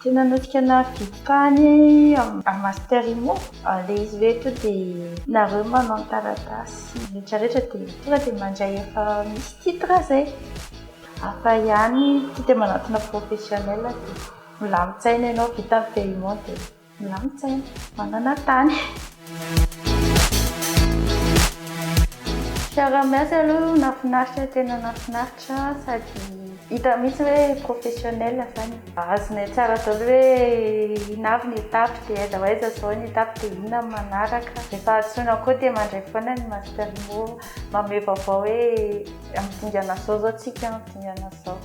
Tena nasikana vitany amin'ny master imo le izy hoe to dia nareo manao ny taratasy rehetrarehetra dia tonga dia mandray efa misy titre zay afa ihany tia dia manatona professionnel dia milamin-tsaina ianao vita amin'ny paiement dia milamin-tsaina manana tany. Fiaraha-miasa aloha nafinaritra tena nafinaritra sady hita mihitsy hoe professionnel zany azonay tsara daholo hoe inavy ny étape dia aiza ho aiza zao ny étape dia inona manaraka rehefa antsoina koa dia mandray foana ny master imo manome vaovao hoe amin'ny dingana zao tsika amin'ny dingana zao.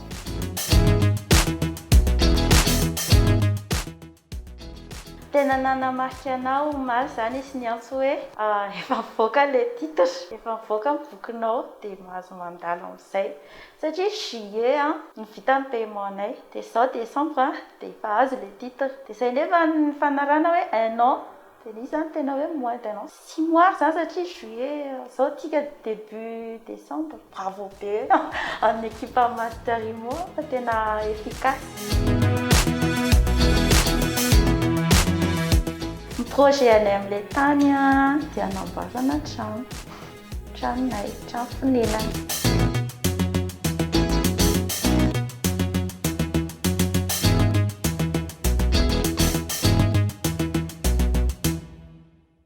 Tena nanamarika anao maro zany izy ny antso hoe efa mivoaka le titre, efa mivoaka ny bokinao dia mahazo mandalo amin'izay satria juillet ny vita ny paiement anay dia zao décembre dia efa azo le titre dia izay nefa ny fanarana hoe 1 an dia nisy zany tena hoe moins d'1 an 6 mois zany satria juillet zao tika début décembre bravo be amin'ny équipe master imo fa tena efficace. Projet anay amin'ilay tany dia hanamboarana tranonay, trano fonenana.